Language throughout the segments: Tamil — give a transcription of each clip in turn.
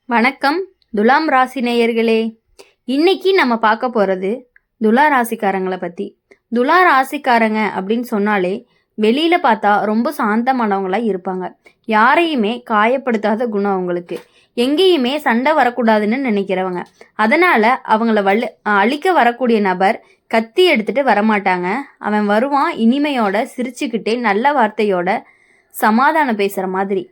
வணக்கம் துலாம் ராசி நேயர்களே. இன்னைக்கு நம்ம பார்க்க போகிறது துலா ராசிக்காரங்களை பற்றி. துலா ராசிக்காரங்க அப்படின்னு சொன்னாலே வெளியில் பார்த்தா ரொம்ப சாந்தமானவங்களாக இருப்பாங்க. யாரையுமே காயப்படுத்தாத குணம் அவங்களுக்கு. எங்கேயுமே சண்டை வரக்கூடாதுன்னு நினைக்கிறவங்க. அதனால் அவங்கள அழிக்க வரக்கூடிய நபர் கத்தி எடுத்துகிட்டு வரமாட்டாங்க. அவன் வருவான் இனிமையோட, சிரிச்சுக்கிட்டே, நல்ல வார்த்தையோட சமாதானம் பேசுகிற மாதிரி.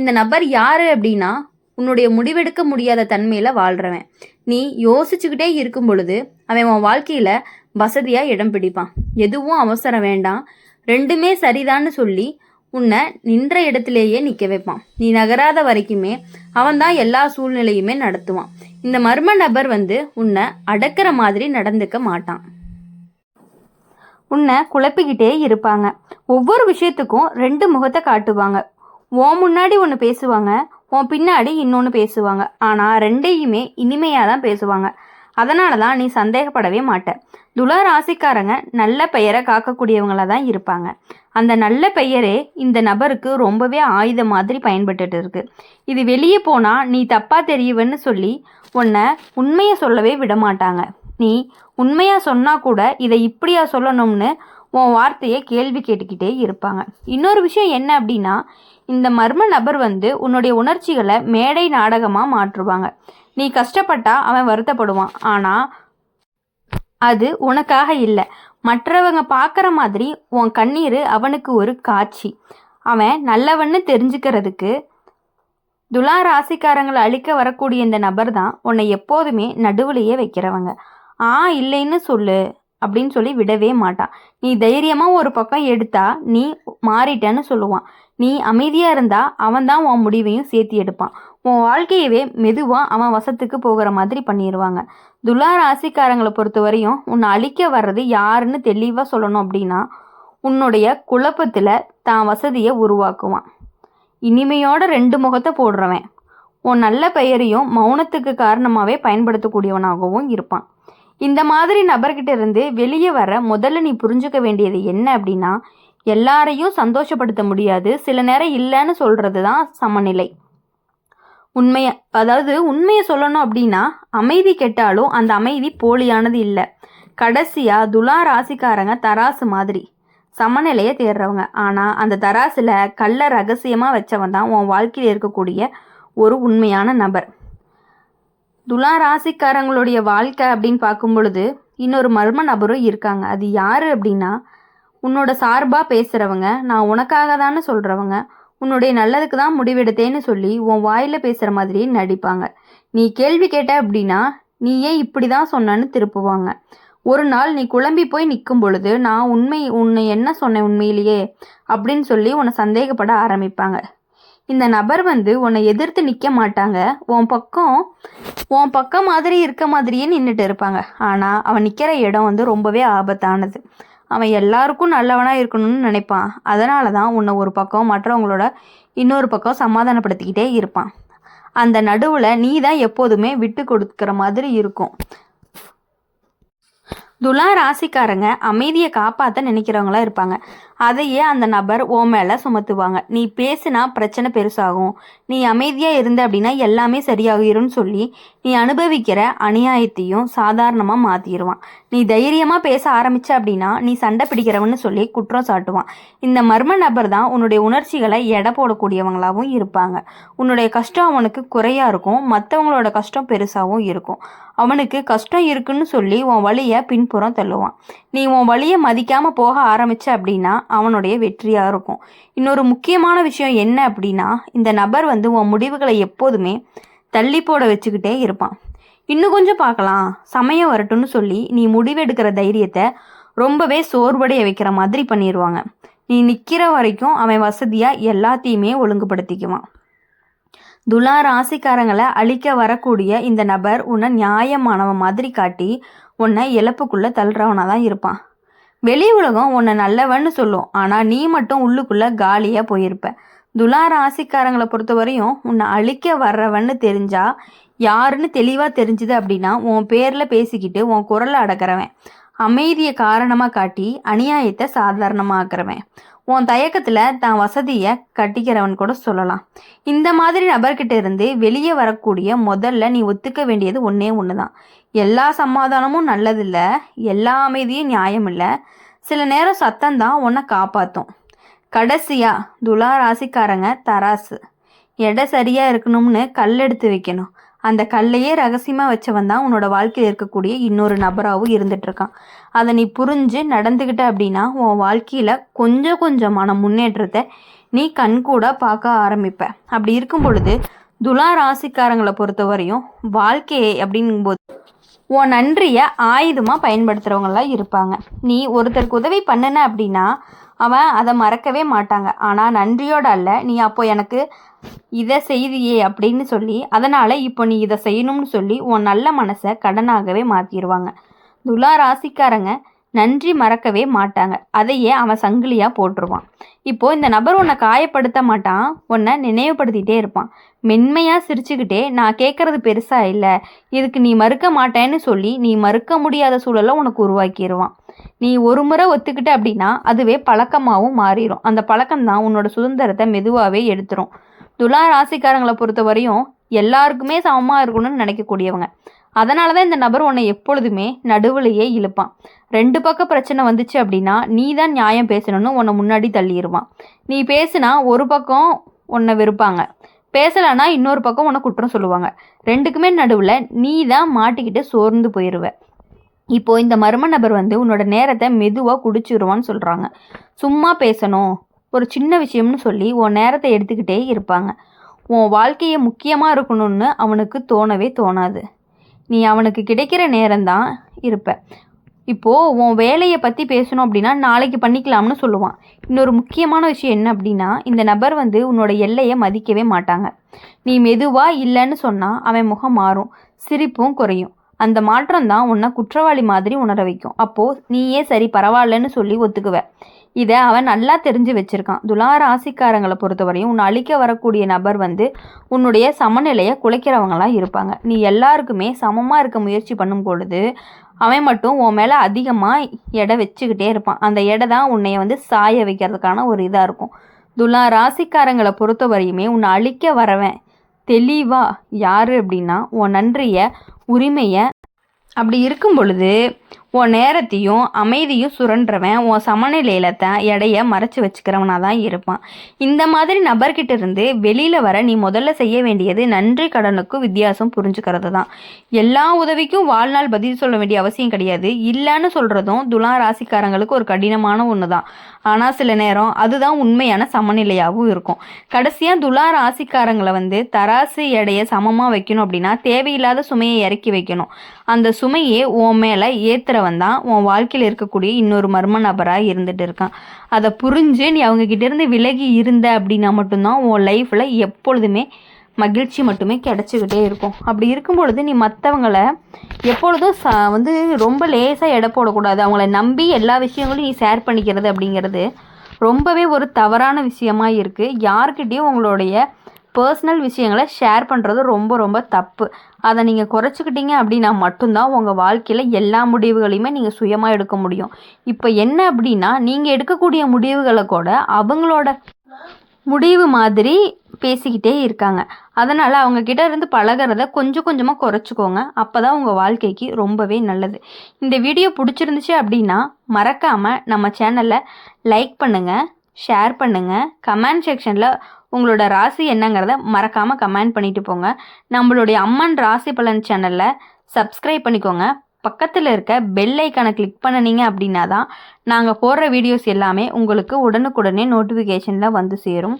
இந்த நபர் யார் அப்படின்னா, உன்னுடைய முடிவெடுக்க முடியாத தன்மையில் வாழ்கிறவன். நீ யோசிச்சுக்கிட்டே இருக்கும் பொழுது அவன் உன் வாழ்க்கையில் வசதியாக இடம் பிடிப்பான். எதுவும் அவசரம் வேண்டாம், ரெண்டுமே சரிதான்னு சொல்லி உன்னை நின்ற இடத்திலேயே நிற்க வைப்பான். நீ நகராத வரைக்குமே அவன் தான் எல்லா சூழ்நிலையுமே நடத்துவான். இந்த மர்ம நபர் உன்னை அடக்கிற மாதிரி நடந்துக்க மாட்டான். உன்னை குழப்பிக்கிட்டே இருப்பாங்க. ஒவ்வொரு விஷயத்துக்கும் ரெண்டு முகத்தை காட்டுவாங்க. உன் முன்னாடி ஒன்று பேசுவாங்க, உன் பின்னாடி இன்னொன்று பேசுவாங்க. ஆனால் ரெண்டையுமே இனிமையாக தான் பேசுவாங்க. அதனால தான் நீ சந்தேகப்படவே மாட்ட. துலா ராசிக்காரங்க நல்ல பெயரை காக்கக்கூடியவங்களாக தான் இருப்பாங்க. அந்த நல்ல பெயரே இந்த நபருக்கு ரொம்பவே ஆயுதம் மாதிரி பயன்பட்டுட்டு இருக்கு. இது வெளியே போனால் நீ தப்பாக தெரியுவன்னு சொல்லி உன்னை உண்மையை சொல்லவே விட மாட்டாங்க. நீ உண்மையாக சொன்னால் கூட இதை இப்படியா சொல்லணும்னு உன் வார்த்தையை கேள்வி கேட்டுக்கிட்டே இருப்பாங்க. இன்னொரு விஷயம் என்ன அப்படின்னா, இந்த மர்ம நபர் உன்னுடைய உணர்ச்சிகளை மேடை நாடகமாக மாற்றுவாங்க. நீ கஷ்டப்பட்டா அவன் வருத்தப்படுவான். ஆனால் அது உனக்காக இல்லை, மற்றவங்க பார்க்குற மாதிரி உன் கண்ணீர் அவனுக்கு ஒரு காட்சி. அவன் நல்லவன்னு தெரிஞ்சுக்கிறதுக்கு துலா ராசிக்காரங்களை அழிக்க வரக்கூடிய இந்த நபர் தான் உன்னை எப்போதுமே நடுவுலையே வைக்கிறவங்க. இல்லைன்னு சொல்லு அப்படின்னு சொல்லி விடவே மாட்டான். நீ தைரியமாக ஒரு பக்கம் எடுத்தா நீ மாறிட்டேன்னு சொல்லுவான். நீ அமைதியாக இருந்தால் அவன் தான் உன் முடிவையும் சேர்த்து எடுப்பான். உன் வாழ்க்கையவே மெதுவாக அவன் வசத்துக்கு போகிற மாதிரி பண்ணிடுவாங்க. துலா ராசிக்காரங்களை பொறுத்த வரையும் உன்னை அழிக்க வர்றது யாருன்னு தெளிவாக சொல்லணும் அப்படின்னா, உன்னுடைய குழப்பத்தில் தான் வசதியை உருவாக்குவான். இனிமையோட ரெண்டு முகத்தை போடுறவன். உன் நல்ல பெயரையும் மௌனத்துக்கு காரணமாகவே பயன்படுத்தக்கூடியவனாகவும் இருப்பான். இந்த மாதிரி நபர்கிட்ட இருந்து வெளியே வர முதல்ல நீ புரிஞ்சுக்க வேண்டியது என்ன அப்படின்னா, எல்லாரையும் சந்தோஷப்படுத்த முடியாது, சில நேரம் இல்லைன்னு சொல்கிறது தான் சமநிலை. உண்மையை சொல்லணும் அப்படின்னா, அமைதி கெட்டாலும் அந்த அமைதி போலியானது இல்லை. கடைசியாக துலா ராசிக்காரங்க தராசு மாதிரி சமநிலையை தேடுறவங்க. ஆனால் அந்த தராசில் கல்லை ரகசியமாக வச்சவன் தான் உன் வாழ்க்கையில் இருக்கக்கூடிய ஒரு உண்மையான நபர். துலா ராசிக்காரங்களுடைய வாழ்க்கை அப்படின்னு பார்க்கும் பொழுது இன்னொரு மர்ம நபரும் இருக்காங்க. அது யார் அப்படின்னா, உன்னோட சார்பாக பேசுகிறவங்க, நான் உனக்காக தானே சொல்கிறவங்க, உன்னுடைய நல்லதுக்கு தான் முடிவெடுத்தேன்னு சொல்லி உன் வாயில் பேசுகிற மாதிரியே நடிப்பாங்க. நீ கேள்வி கேட்ட அப்படின்னா நீ ஏன் இப்படி தான் சொன்னன்னு திருப்புவாங்க. ஒரு நாள் நீ குழம்பி போய் நிற்கும் பொழுது நான் உன்னை என்ன சொன்னேன் உண்மையிலேயே அப்படின்னு சொல்லி உன்னை சந்தேகப்பட ஆரம்பிப்பாங்க. இந்த நபர் உன்னை எதிர்த்து நிற்க மாட்டாங்க, உன் பக்கம் மாதிரி இருக்க மாதிரியே நின்றுட்டு இருப்பாங்க. ஆனால் அவன் நிற்கிற இடம் ரொம்பவே ஆபத்தானது. அவன் எல்லாருக்கும் நல்லவனாக இருக்கணும்னு நினைப்பான். அதனால தான் உன்னை ஒரு பக்கம் மற்றவங்களோட இன்னொரு பக்கம் சமாதானப்படுத்திக்கிட்டே இருப்பான். அந்த நடுவில் நீ தான் எப்போதுமே விட்டு கொடுக்குற மாதிரி இருக்கும். துலா ராசிக்காரங்க அமைதியை காப்பாற்ற நினைக்கிறவங்களா இருப்பாங்க. அதையே அந்த நபர் உன் மேலே சுமத்துவாங்க. நீ பேசினா பிரச்சனை பெருசாகும், நீ அமைதியாக இருந்த அப்படின்னா எல்லாமே சரியாகிரும்னு சொல்லி நீ அனுபவிக்கிற அநியாயத்தையும் சாதாரணமாக மாற்றிடுவான். நீ தைரியமாக பேச ஆரம்பிச்ச அப்படின்னா நீ சண்டை பிடிக்கிறவன்னு சொல்லி குற்றம் சாட்டுவான். இந்த மர்ம நபர் தான் உன்னுடைய உணர்ச்சிகளை எடை போடக்கூடியவங்களாகவும் இருப்பாங்க. உன்னுடைய கஷ்டம் அவனுக்கு குறையாக இருக்கும், மற்றவங்களோட கஷ்டம் பெருசாகவும் இருக்கும். அவனுக்கு கஷ்டம் இருக்குன்னு சொல்லி உன் வழியை பின்புறம் தள்ளுவான். நீ உன் வழியை மதிக்காமல் போக ஆரம்பிச்ச அப்படின்னா அவனுடைய வெற்றியாக இருக்கும். இன்னொரு முக்கியமான விஷயம் என்ன அப்படின்னா, இந்த நபர் உன் முடிவுகளை எப்போதுமே தள்ளி போட வச்சுக்கிட்டே இருப்பான். இன்னும் கொஞ்சம் பார்க்கலாம், சமயம் வரட்டும்னு சொல்லி நீ முடிவெடுக்கிற தைரியத்தை ரொம்பவே சோர்வடைய வைக்கிற மாதிரி பண்ணிடுவாங்க. நீ நிற்கிற வரைக்கும் அவன் வசதியாக எல்லாத்தையுமே ஒழுங்குபடுத்திக்குவான். துலா ராசிக்காரங்களை அழிக்க வரக்கூடிய இந்த நபர் உன்னை நியாயமானவன் மாதிரி காட்டி உன்னை இழப்புக்குள்ளே தள்ளுறவனாக தான் இருப்பான். வெளி உலகம் உன்னை நல்லவன்னு சொல்லும், ஆனால் நீ மட்டும் உள்ளுக்குள்ளே காலியாக போயிருப்ப. துலா ராசிக்காரங்களை பொறுத்தவரையும் உன்னை அழிக்க வர்றவன்னு தெரிஞ்சா யாருன்னு தெளிவாக தெரிஞ்சுது அப்படின்னா உன் பேரில் பேசிக்கிட்டு உன் குரலை அடக்கிறவன், அமைதியை காரணமாக காட்டி அநியாயத்தை சாதாரணமாக்குறவன், உன் தயக்கத்தில் தான் வசதியை கட்டிக்கிறவன் கூட சொல்லலாம். இந்த மாதிரி நபர்கிட்ட இருந்து வெளியே வரக்கூடிய முதல்ல நீ ஒத்துக்க வேண்டியது ஒன்றே ஒன்று தான். எல்லா சமாதானமும் நல்லதில்ல, எல்லா அமைதியும் நியாயம் இல்லை. சில நேரம் சத்தம்தான் உன்னை காப்பாற்றும். கடைசியாக துலா ராசிக்காரங்க தராசு. எடை சரியாக இருக்கணும்னு கல் எடுத்து வைக்கணும். அந்த கல்லையே ரகசியமாக வச்சவன் தான் உன்னோட வாழ்க்கையில் இருக்கக்கூடிய இன்னொரு நபராகவும் இருந்துகிட்ருக்கான். அதை நீ புரிஞ்சு நடந்துக்கிட்ட அப்படின்னா உன் வாழ்க்கையில் கொஞ்சம் கொஞ்சமான முன்னேற்றத்தை நீ கண்கூட பார்க்க ஆரம்பிப்ப. அப்படி இருக்கும் பொழுது துலா ராசிக்காரங்களை பொறுத்த வரையும் வாழ்க்கையை அப்படிங்கும்போது உன் நன்றியை ஆயுதமாக பயன்படுத்துகிறவங்களாம் இருப்பாங்க. நீ ஒருத்தருக்கு உதவி பண்ணின அப்படின்னா அவன் அதை மறக்கவே மாட்டாங்க. ஆனால் நன்றியோடு அல்ல, நீ அப்போ எனக்கு இதை செய்தியே அப்படின்னு சொல்லி அதனால் இப்போ நீ இதை செய்யணும்னு சொல்லி உன் நல்ல மனசை கடனாகவே மாற்றிடுவாங்க. துலா ராசிக்காரங்க நன்றி மறக்கவே மாட்டாங்க. அதையே அவன் சங்கிலியாக போட்டுருவான். இப்போது இந்த நபர் உன்னை காயப்படுத்த மாட்டான், உன்னை நினைவுபடுத்திகிட்டே இருப்பான். மென்மையாக சிரிச்சுக்கிட்டே நான் கேட்குறது பெருசாக இல்லை, இதுக்கு நீ மறுக்க மாட்டேன்னு சொல்லி நீ மறுக்க முடியாத சூழலை உனக்கு உருவாக்கிடுவான். நீ ஒரு முறை ஒத்துக்கிட்ட அப்படின்னா அதுவே பழக்கமாகவும் மாறிடும். அந்த பழக்கம்தான் உன்னோட சுதந்திரத்தை மெதுவாகவே எடுத்துரும். துலா ராசிக்காரங்களை பொறுத்த வரையும் எல்லாருக்குமே சமமாக இருக்கணும்னு நினைக்கக்கூடியவங்க. அதனால தான் இந்த நபர் உன்னை எப்பொழுதுமே நடுவுலையே இழுப்பான். 2 பக்கம் பிரச்சனை வந்துச்சு அப்படின்னா நீ தான் நியாயம் பேசணும்னு உன்னை முன்னாடி தள்ளிடுவான். நீ பேசுனா ஒரு பக்கம் உன்னை வெறுப்பாங்க, பேசலைன்னா இன்னொரு பக்கம் உன்னை குற்றம் சொல்லுவாங்க. 2க்குமே நடுவில் நீ தான் மாட்டிக்கிட்டு சோர்ந்து போயிடுவ. இப்போது இந்த மர்ம நபர் உன்னோட நேரத்தை மெதுவாக குடிச்சிருவான்னு சொல்கிறாங்க. சும்மா பேசணும், ஒரு சின்ன விஷயம்னு சொல்லி உன் நேரத்தை எடுத்துக்கிட்டே இருப்பாங்க. உன் வாழ்க்கையை முக்கியமாக இருக்கணும்னு அவனுக்கு தோணவே தோணாது. நீ அவனுக்கு கிடைக்கிற நேரம்தான் இருப்ப. இப்போது உன் வேலையை பற்றி பேசணும் அப்படின்னா நாளைக்கு பண்ணிக்கலாம்னு சொல்லுவான். இன்னொரு முக்கியமான விஷயம் என்ன அப்படின்னா இந்த நபர் உன்னோட எல்லையை மதிக்கவே மாட்டாங்க. நீ மெதுவாக இல்லைன்னு சொன்னால் அவன் முகம் மாறும், சிரிப்பும் குறையும். அந்த மாற்றம் தான் உன்னை குற்றவாளி மாதிரி உணர வைக்கும். அப்போது நீயே சரி பரவாயில்லன்னு சொல்லி ஒத்துக்குவ. இதை அவன் நல்லா தெரிஞ்சு வச்சுருக்கான். துலா ராசிக்காரங்களை பொறுத்தவரையும் உன்னை அழிக்க வரக்கூடிய நபர் உன்னுடைய சமநிலையை குலைக்கிறவங்களாம் இருப்பாங்க. நீ எல்லாருக்குமே சமமாக இருக்க முயற்சி பண்ணும் பொழுது அவன் மட்டும் உன் மேலே அதிகமாக எடை வச்சுக்கிட்டே இருப்பான். அந்த எடை தான் உன்னைய சாய வைக்கிறதுக்கான ஒரு இதாக இருக்கும். துலா ராசிக்காரங்களை பொறுத்தவரையுமே உன்னை அழிக்க வரவன் தெளிவாக யார் அப்படின்னா உன் நன்றியை, உரிமையை, அப்படி இருக்கும் பொழுது உன் நேரத்தையும் அமைதியும் சுரன்றவன் உன் சமநிலையில தான் எடையை மறைச்சி வச்சுக்கிறவனாக தான் இருப்பான். இந்த மாதிரி நபர்கிட்ட இருந்து வெளியில் வர நீ முதல்ல செய்ய வேண்டியது நன்றி கடனுக்கும் வித்தியாசம் புரிஞ்சுக்கிறது தான். எல்லா உதவிக்கும் வாழ்நாள் பதில் சொல்ல வேண்டிய அவசியம் கிடையாது. இல்லைன்னு சொல்கிறதும் துலா ராசிக்காரங்களுக்கு ஒரு கடினமான ஒன்று தான். ஆனால் சில நேரம் அதுதான் உண்மையான சமநிலையாகவும் இருக்கும். கடைசியாக துலா ராசிக்காரங்களை தராசு எடையை சமமாக வைக்கணும் அப்படின்னா தேவையில்லாத சுமையை இறக்கி வைக்கணும். அந்த சுமையே உன் மேலே ஏற்றுறவன் தான் உன் வாழ்க்கையில் இருக்கக்கூடிய இன்னொரு மர்ம நபராக இருந்துட்டு இருக்கான். அதை புரிஞ்சு நீ அவங்கக்கிட்ட இருந்து விலகி இருந்த அப்படின்னா மட்டும்தான் உன் லைஃப்பில் எப்பொழுதுமே மகிழ்ச்சி மட்டுமே கிடச்சிக்கிட்டே இருக்கும். அப்படி இருக்கும் பொழுது நீ மற்றவங்களை எப்பொழுதும் ரொம்ப லேசாக எடை போடக்கூடாது. அவங்கள நம்பி எல்லா விஷயங்களும் நீ ஷேர் பண்ணிக்கிறது அப்படிங்கிறது ரொம்பவே ஒரு தவறான விஷயமா இருக்குது. யார்கிட்டையும் உங்களுடைய பர்சனல் விஷயங்களை ஷேர் பண்ணுறது ரொம்ப ரொம்ப தப்பு. அதை நீங்கள் குறைச்சிக்கிட்டீங்க அப்படின்னா மட்டும்தான் உங்கள் வாழ்க்கையில் எல்லா முடிவுகளையுமே நீங்கள் சுயமாக எடுக்க முடியும். இப்போ என்ன அப்படின்னா நீங்கள் எடுக்கக்கூடிய முடிவுகளை கூட அவங்களோட முடிவு மாதிரி பேசிக்கிட்டே இருக்காங்க. அதனால் அவங்கக்கிட்ட இருந்து பழகிறத கொஞ்சம் கொஞ்சமாக குறைச்சிக்கோங்க. அப்போ தான் உங்கள் வாழ்க்கைக்கு ரொம்பவே நல்லது. இந்த வீடியோ பிடிச்சிருந்துச்சு அப்படின்னா மறக்காமல் நம்ம சேனலை லைக் பண்ணுங்கள், ஷேர் பண்ணுங்கள், கமெண்ட் செக்ஷனில் உங்களோட ராசி என்னங்கிறத மறக்காமல் கமெண்ட் பண்ணிட்டு போங்க. நம்மளுடைய அம்மன் ராசி பலன் சேனலில் சப்ஸ்கிரைப் பண்ணிக்கோங்க. பக்கத்தில் இருக்க பெல் ஐக்கானை கிளிக் பண்ணினீங்க அப்படின்னா தான் நாங்கள் போடுற வீடியோஸ் எல்லாமே உங்களுக்கு உடனுக்குடனே நோட்டிஃபிகேஷனில் சேரும்.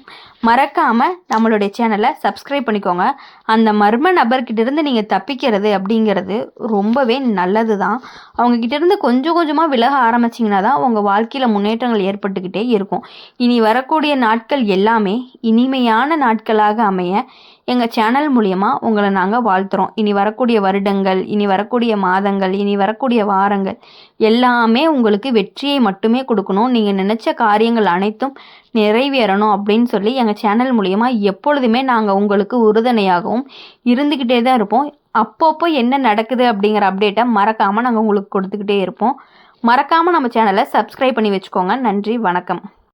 மறக்காமல் நம்மளுடைய சேனலை சப்ஸ்கிரைப் பண்ணிக்கோங்க. அந்த மர்ம நபர்கிட்டேருந்து நீங்கள் தப்பிக்கிறது அப்படிங்கிறது ரொம்பவே நல்லது தான். அவங்கக்கிட்டேருந்து கொஞ்சம் கொஞ்சமாக விலக ஆரம்பிச்சிங்கன்னா தான் உங்கள் வாழ்க்கையில் முன்னேற்றங்கள் ஏற்பட்டுக்கிட்டே இருக்கும். இனி வரக்கூடிய நாட்கள் எல்லாமே இனிமையான நாட்களாக அமைய எங்கள் சேனல் மூலமா உங்களை நாங்கள் வாழ்த்துறோம். இனி வரக்கூடிய வருடங்கள், இனி வரக்கூடிய மாதங்கள், இனி வரக்கூடிய வாரங்கள் எல்லாமே உங்களுக்கு வெற்றியை மட்டுமே கொடுக்கணும். நீங்கள் நினச்ச காரியங்கள் அனைத்தும் நிறைவேறணும் அப்படின்னு சொல்லி எங்கள் சேனல் மூலமா எப்பொழுதுமே நாங்கள் உங்களுக்கு உறுதுணையாகவும் இருந்துக்கிட்டே தான் இருப்போம். அப்பப்போ என்ன நடக்குது அப்படிங்கிற அப்டேட்டை மறக்காமல் நாங்கள் உங்களுக்கு கொடுத்துக்கிட்டே இருப்போம். மறக்காமல் நம்ம சேனலை சப்ஸ்கிரைப் பண்ணி வச்சுக்கோங்க. நன்றி, வணக்கம்.